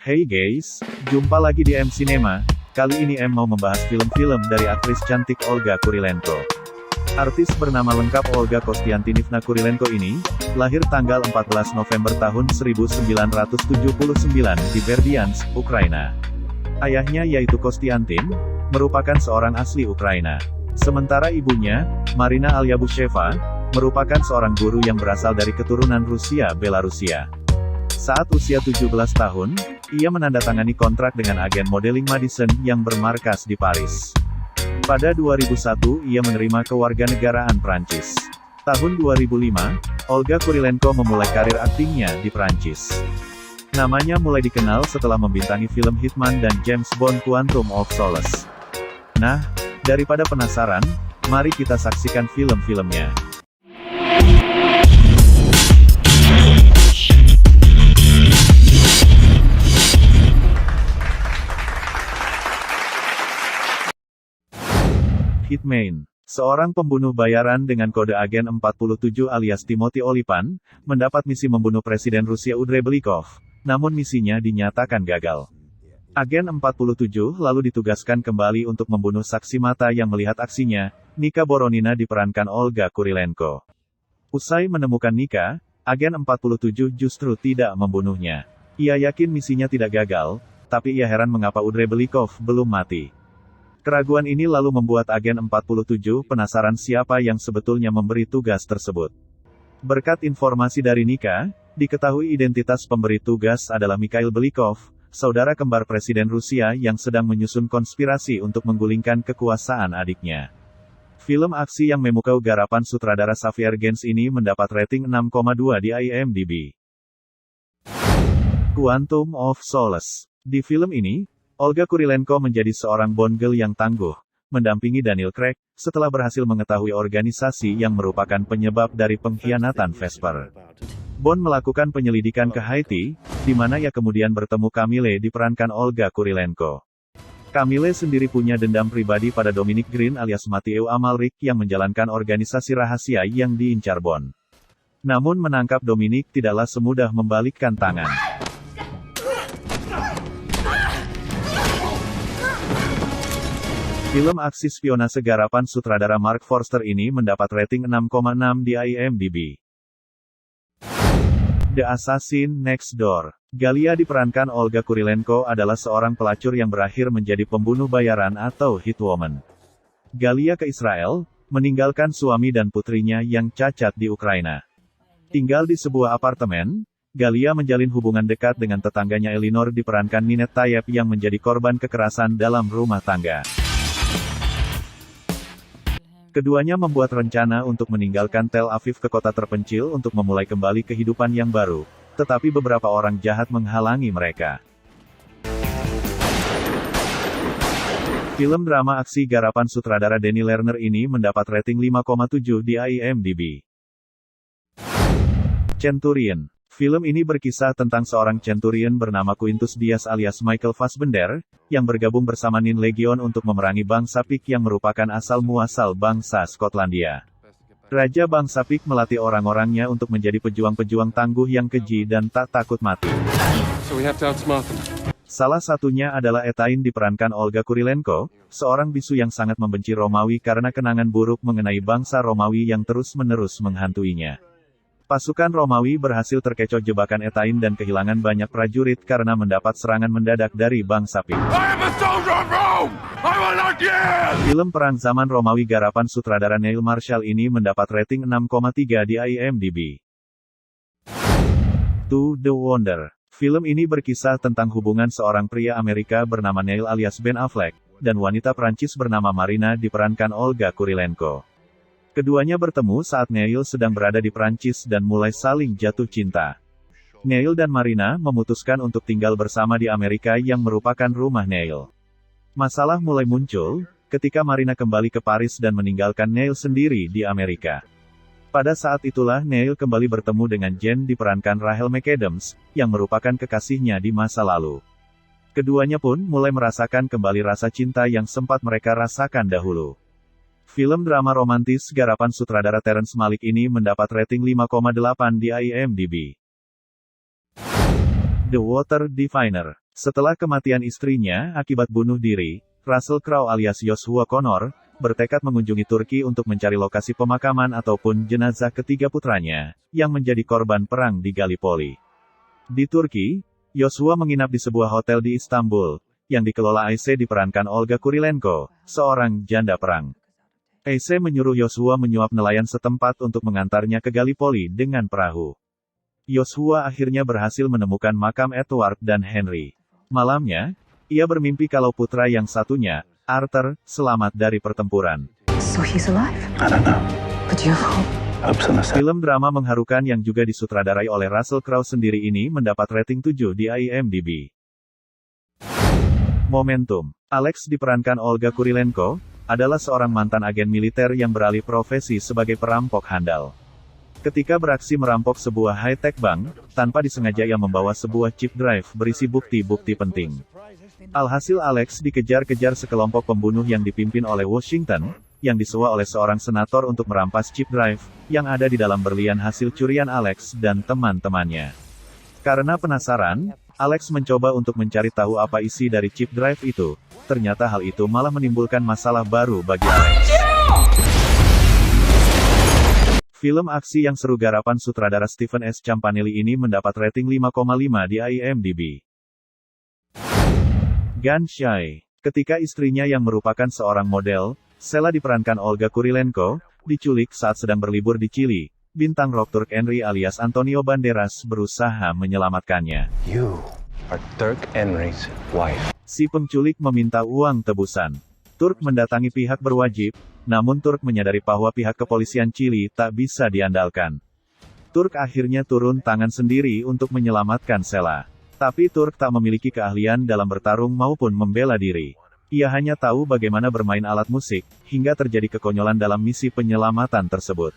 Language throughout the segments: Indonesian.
Hey guys, jumpa lagi di M Cinema. Kali ini M mau membahas film-film dari aktris cantik Olga Kurilenko. Artis bernama lengkap Olga Kostiantinivna Kurilenko ini, lahir tanggal 14 November tahun 1979 di Berdiansk, Ukraina. Ayahnya yaitu Kostiantin, merupakan seorang asli Ukraina. Sementara ibunya, Marina Alyabusheva, merupakan seorang guru yang berasal dari keturunan Rusia Belarusia. Saat usia 17 tahun, ia menandatangani kontrak dengan agen modeling Madison yang bermarkas di Paris. Pada 2001 ia menerima kewarganegaraan Prancis. Tahun 2005, Olga Kurilenko memulai karir aktingnya di Prancis. Namanya mulai dikenal setelah membintangi film Hitman dan James Bond Quantum of Solace. Nah, daripada penasaran, mari kita saksikan film-filmnya. Hitman, seorang pembunuh bayaran dengan kode agen 47 alias Timothy Oliphant, mendapat misi membunuh Presiden Rusia Andrei Belikov, namun misinya dinyatakan gagal. Agen 47 lalu ditugaskan kembali untuk membunuh saksi mata yang melihat aksinya. Nika Boronina diperankan Olga Kurilenko. Usai menemukan Nika, agen 47 justru tidak membunuhnya. Ia yakin misinya tidak gagal, tapi ia heran mengapa Andrei Belikov belum mati. Keraguan ini lalu membuat agen 47 penasaran siapa yang sebetulnya memberi tugas tersebut. Berkat informasi dari Nika, diketahui identitas pemberi tugas adalah Mikhail Belikov, saudara kembar Presiden Rusia yang sedang menyusun konspirasi untuk menggulingkan kekuasaan adiknya. Film aksi yang memukau garapan sutradara Xavier Gens ini mendapat rating 6,2 di IMDb. Quantum of Solace. Di film ini, Olga Kurilenko menjadi seorang Bond girl yang tangguh, mendampingi Daniel Craig, setelah berhasil mengetahui organisasi yang merupakan penyebab dari pengkhianatan Vesper. Bond melakukan penyelidikan ke Haiti, di mana ia kemudian bertemu Camille diperankan Olga Kurilenko. Camille sendiri punya dendam pribadi pada Dominic Green alias Mathieu Amalric yang menjalankan organisasi rahasia yang diincar Bond. Namun menangkap Dominic tidaklah semudah membalikkan tangan. Film aksi spionase garapan sutradara Mark Forster ini mendapat rating 6,6 di IMDb. The Assassin Next Door. Galia diperankan Olga Kurilenko adalah seorang pelacur yang berakhir menjadi pembunuh bayaran atau hitwoman. Galia ke Israel, meninggalkan suami dan putrinya yang cacat di Ukraina. Tinggal di sebuah apartemen, Galia menjalin hubungan dekat dengan tetangganya Elinor diperankan Ninette Tayeb yang menjadi korban kekerasan dalam rumah tangga. Keduanya membuat rencana untuk meninggalkan Tel Aviv ke kota terpencil untuk memulai kembali kehidupan yang baru, tetapi beberapa orang jahat menghalangi mereka. Film drama aksi garapan sutradara Danny Lerner ini mendapat rating 5,7 di IMDb. Centurion. Film ini berkisah tentang seorang centurion bernama Quintus Dias alias Michael Fassbender, yang bergabung bersama Nin Legion untuk memerangi bangsa Pik yang merupakan asal-muasal bangsa Skotlandia. Raja bangsa Pik melatih orang-orangnya untuk menjadi pejuang-pejuang tangguh yang keji dan tak takut mati. Salah satunya adalah Etain diperankan Olga Kurilenko, seorang bisu yang sangat membenci Romawi karena kenangan buruk mengenai bangsa Romawi yang terus-menerus menghantuinya. Pasukan Romawi berhasil terkecoh jebakan Etain dan kehilangan banyak prajurit karena mendapat serangan mendadak dari bangsa Pik. Film perang zaman Romawi garapan sutradara Neil Marshall ini mendapat rating 6,3 di IMDb. To the Wonder. Film ini berkisah tentang hubungan seorang pria Amerika bernama Neil alias Ben Affleck, dan wanita Prancis bernama Marina diperankan Olga Kurilenko. Keduanya bertemu saat Neil sedang berada di Prancis dan mulai saling jatuh cinta. Neil dan Marina memutuskan untuk tinggal bersama di Amerika yang merupakan rumah Neil. Masalah mulai muncul, ketika Marina kembali ke Paris dan meninggalkan Neil sendiri di Amerika. Pada saat itulah Neil kembali bertemu dengan Jen diperankan Rachel McAdams, yang merupakan kekasihnya di masa lalu. Keduanya pun mulai merasakan kembali rasa cinta yang sempat mereka rasakan dahulu. Film drama romantis garapan sutradara Terrence Malick ini mendapat rating 5,8 di IMDb. The Water Diviner. Setelah kematian istrinya akibat bunuh diri, Russell Crowe alias Joshua Connor, bertekad mengunjungi Turki untuk mencari lokasi pemakaman ataupun jenazah ketiga putranya, yang menjadi korban perang di Gallipoli. Di Turki, Joshua menginap di sebuah hotel di Istanbul, yang dikelola Ayşe diperankan Olga Kurilenko, seorang janda perang. Ayşe menyuruh Joshua menyuap nelayan setempat untuk mengantarnya ke Gallipoli dengan perahu. Joshua akhirnya berhasil menemukan makam Edward dan Henry. Malamnya, ia bermimpi kalau putra yang satunya, Arthur, selamat dari pertempuran. So he's alive? I don't know. But you hope so. Film drama mengharukan yang juga disutradarai oleh Russell Crowe sendiri ini mendapat rating 7 di IMDb. Momentum. Alex diperankan Olga Kurilenko, adalah seorang mantan agen militer yang beralih profesi sebagai perampok handal. Ketika beraksi merampok sebuah high-tech bank, tanpa disengaja ia membawa sebuah chip drive berisi bukti-bukti penting. Alhasil Alex dikejar-kejar sekelompok pembunuh yang dipimpin oleh Washington, yang disuap oleh seorang senator untuk merampas chip drive, yang ada di dalam berlian hasil curian Alex dan teman-temannya. Karena penasaran, Alex mencoba untuk mencari tahu apa isi dari chip drive itu, ternyata hal itu malah menimbulkan masalah baru bagi Alex. Film aksi yang seru garapan sutradara Stephen S. Campanelli ini mendapat rating 5,5 di IMDb. Gun Shy. Ketika istrinya yang merupakan seorang model, Sheila diperankan Olga Kurilenko, diculik saat sedang berlibur di Chili, bintang rock Turk Henry alias Antonio Banderas berusaha menyelamatkannya. You are Turk Henry's wife. Si penculik meminta uang tebusan. Turk mendatangi pihak berwajib, namun Turk menyadari bahwa pihak kepolisian Chili tak bisa diandalkan. Turk akhirnya turun tangan sendiri untuk menyelamatkan Sheila. Tapi Turk tak memiliki keahlian dalam bertarung maupun membela diri. Ia hanya tahu bagaimana bermain alat musik, hingga terjadi kekonyolan dalam misi penyelamatan tersebut.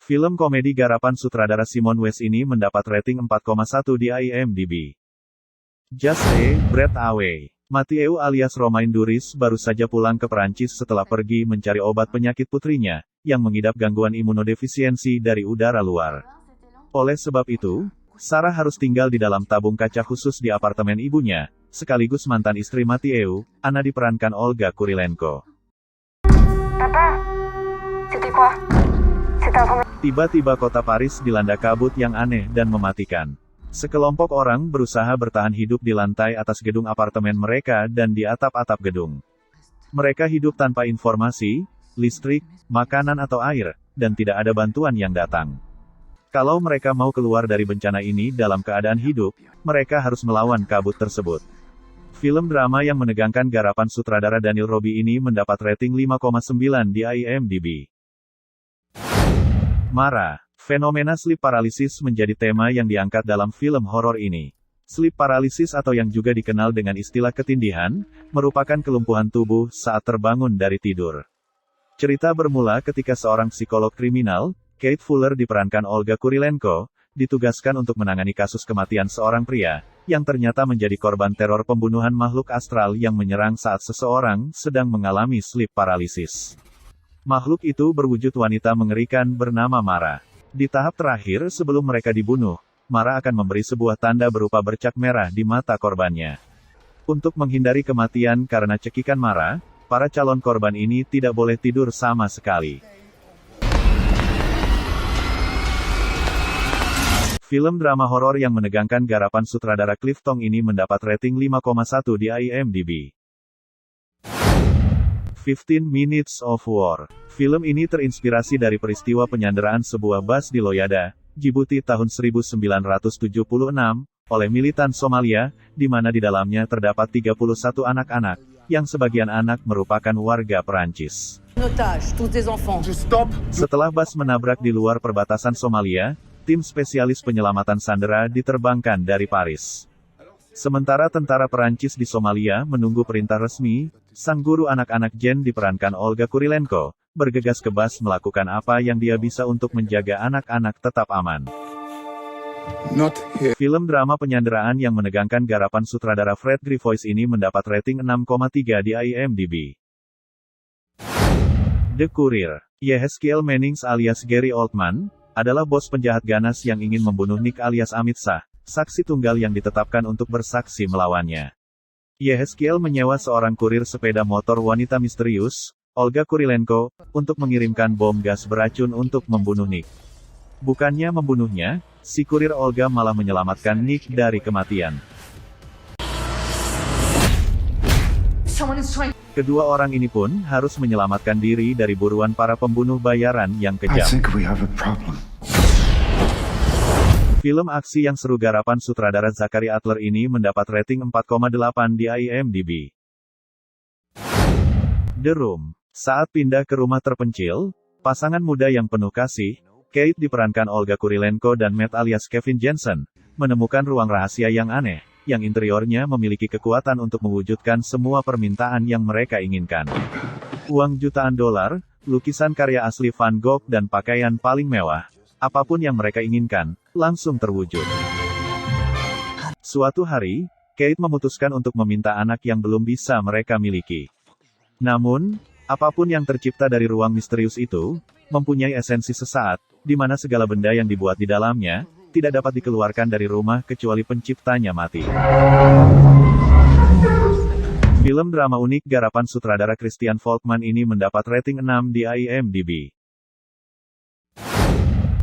Film komedi garapan sutradara Simon West ini mendapat rating 4,1 di IMDb. Just a Breath Away. Mathieu alias Romain Duris baru saja pulang ke Perancis setelah pergi mencari obat penyakit putrinya, yang mengidap gangguan imunodefisiensi dari udara luar. Oleh sebab itu, Sarah harus tinggal di dalam tabung kaca khusus di apartemen ibunya, sekaligus mantan istri Mathieu, Anna diperankan Olga Kurilenko. Tiba-tiba kota Paris dilanda kabut yang aneh dan mematikan. Sekelompok orang berusaha bertahan hidup di lantai atas gedung apartemen mereka dan di atap-atap gedung. Mereka hidup tanpa informasi, listrik, makanan atau air, dan tidak ada bantuan yang datang. Kalau mereka mau keluar dari bencana ini dalam keadaan hidup, mereka harus melawan kabut tersebut. Film drama yang menegangkan garapan sutradara Daniel Roby ini mendapat rating 5,9 di IMDb. Mara. Fenomena sleep paralysis menjadi tema yang diangkat dalam film horor ini. Sleep paralysis atau yang juga dikenal dengan istilah ketindihan, merupakan kelumpuhan tubuh saat terbangun dari tidur. Cerita bermula ketika seorang psikolog kriminal, Kate Fuller diperankan Olga Kurilenko, ditugaskan untuk menangani kasus kematian seorang pria, yang ternyata menjadi korban teror pembunuhan makhluk astral yang menyerang saat seseorang sedang mengalami sleep paralysis. Makhluk itu berwujud wanita mengerikan bernama Mara. Di tahap terakhir sebelum mereka dibunuh, Mara akan memberi sebuah tanda berupa bercak merah di mata korbannya. Untuk menghindari kematian karena cekikan Mara, para calon korban ini tidak boleh tidur sama sekali. Film drama horor yang menegangkan garapan sutradara Cliff Tong ini mendapat rating 5,1 di IMDb. 15 Minutes of War. Film ini terinspirasi dari peristiwa penyanderaan sebuah bus di Loyada, Djibouti tahun 1976, oleh militan Somalia, di mana di dalamnya terdapat 31 anak-anak, yang sebagian anak merupakan warga Perancis. Setelah bus menabrak di luar perbatasan Somalia, tim spesialis penyelamatan sandera diterbangkan dari Paris. Sementara tentara Perancis di Somalia menunggu perintah resmi, sang guru anak-anak Jen diperankan Olga Kurilenko, bergegas ke bus melakukan apa yang dia bisa untuk menjaga anak-anak tetap aman. Film drama penyanderaan yang menegangkan garapan sutradara Fred Grifois ini mendapat rating 6,3 di IMDb. The Courier. Yehezkiel Mannings alias Gary Oldman, adalah bos penjahat ganas yang ingin membunuh Nick alias Amit Shah, saksi tunggal yang ditetapkan untuk bersaksi melawannya. Yehezkiel menyewa seorang kurir sepeda motor wanita misterius, Olga Kurilenko, untuk mengirimkan bom gas beracun untuk membunuh Nick. Bukannya membunuhnya, si kurir Olga malah menyelamatkan Nick dari kematian. Kedua orang ini pun harus menyelamatkan diri dari buruan para pembunuh bayaran yang I kejam. think we have a problem. Film aksi yang seru garapan sutradara Zachary Adler ini mendapat rating 4,8 di IMDb. The Room. Saat pindah ke rumah terpencil, pasangan muda yang penuh kasih, Kate diperankan Olga Kurilenko dan Matt alias Kevin Jensen, menemukan ruang rahasia yang aneh, yang interiornya memiliki kekuatan untuk mewujudkan semua permintaan yang mereka inginkan. Uang jutaan dolar, lukisan karya asli Van Gogh dan pakaian paling mewah, apapun yang mereka inginkan, langsung terwujud. Suatu hari, Kate memutuskan untuk meminta anak yang belum bisa mereka miliki. Namun, apapun yang tercipta dari ruang misterius itu, mempunyai esensi sesaat, di mana segala benda yang dibuat di dalamnya, tidak dapat dikeluarkan dari rumah kecuali penciptanya mati. Film drama unik garapan sutradara Christian Folkman ini mendapat rating 6 di IMDb.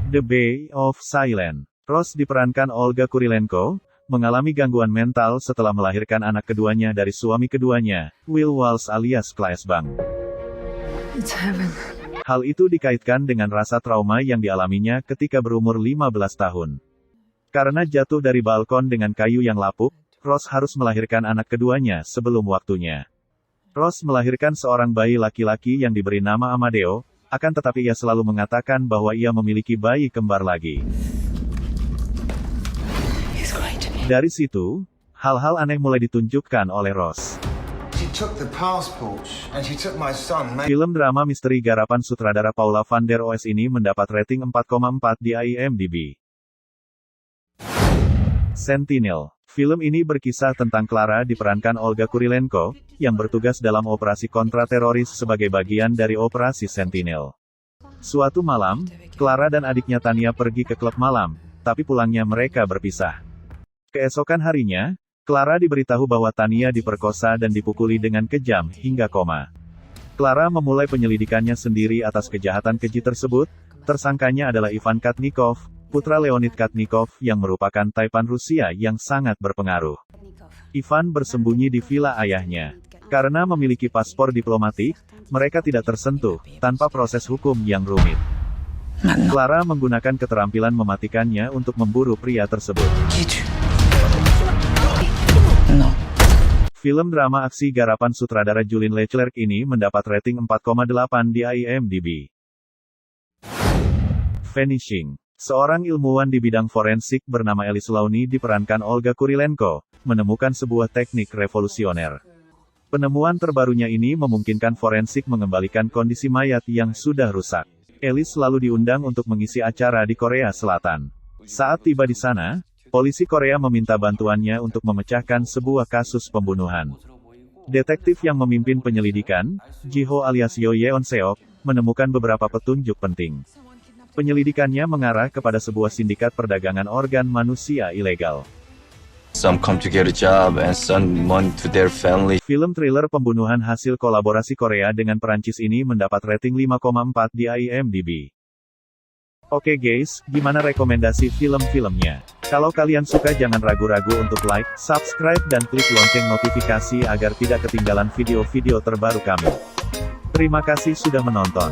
The Bay of Silence. Rose diperankan Olga Kurilenko, mengalami gangguan mental setelah melahirkan anak keduanya dari suami keduanya, Will Walsh alias Claes Bang. It's heaven. Hal itu dikaitkan dengan rasa trauma yang dialaminya ketika berumur 15 tahun. Karena jatuh dari balkon dengan kayu yang lapuk, Rose harus melahirkan anak keduanya sebelum waktunya. Rose melahirkan seorang bayi laki-laki yang diberi nama Amadeo, akan tetapi ia selalu mengatakan bahwa ia memiliki bayi kembar lagi. Dari situ, hal-hal aneh mulai ditunjukkan oleh Rose. She took the passport and she took my son. Film drama misteri garapan sutradara Paula van der Oes ini mendapat rating 4,4 di IMDb. Sentinel. Film ini berkisah tentang Clara diperankan Olga Kurilenko, yang bertugas dalam operasi kontrateroris sebagai bagian dari operasi Sentinel. Suatu malam, Clara dan adiknya Tania pergi ke klub malam, tapi pulangnya mereka berpisah. Keesokan harinya, Clara diberitahu bahwa Tania diperkosa dan dipukuli dengan kejam hingga koma. Clara memulai penyelidikannya sendiri atas kejahatan keji tersebut. Tersangkanya adalah Ivan Katnikov, putra Leonid Katnikov yang merupakan taipan Rusia yang sangat berpengaruh. Ivan bersembunyi di villa ayahnya. Karena memiliki paspor diplomatik, mereka tidak tersentuh, tanpa proses hukum yang rumit. Clara menggunakan keterampilan mematikannya untuk memburu pria tersebut. No. Film drama aksi garapan sutradara Julien Leclerc ini mendapat rating 4,8 di IMDb. Vanishing. Seorang ilmuwan di bidang forensik bernama Alice Lawney diperankan Olga Kurilenko, menemukan sebuah teknik revolusioner. Penemuan terbarunya ini memungkinkan forensik mengembalikan kondisi mayat yang sudah rusak. Alice lalu diundang untuk mengisi acara di Korea Selatan. Saat tiba di sana, polisi Korea meminta bantuannya untuk memecahkan sebuah kasus pembunuhan. Detektif yang memimpin penyelidikan, Ji-ho alias Yo Yeon-seok, menemukan beberapa petunjuk penting. Penyelidikannya mengarah kepada sebuah sindikat perdagangan organ manusia ilegal. Some come to get a job and send money to their family. Film thriller pembunuhan hasil kolaborasi Korea dengan Perancis ini mendapat rating 5,4 di IMDb. Oke guys, gimana rekomendasi film-filmnya? Kalau kalian suka jangan ragu-ragu untuk like, subscribe dan klik lonceng notifikasi agar tidak ketinggalan video-video terbaru kami. Terima kasih sudah menonton.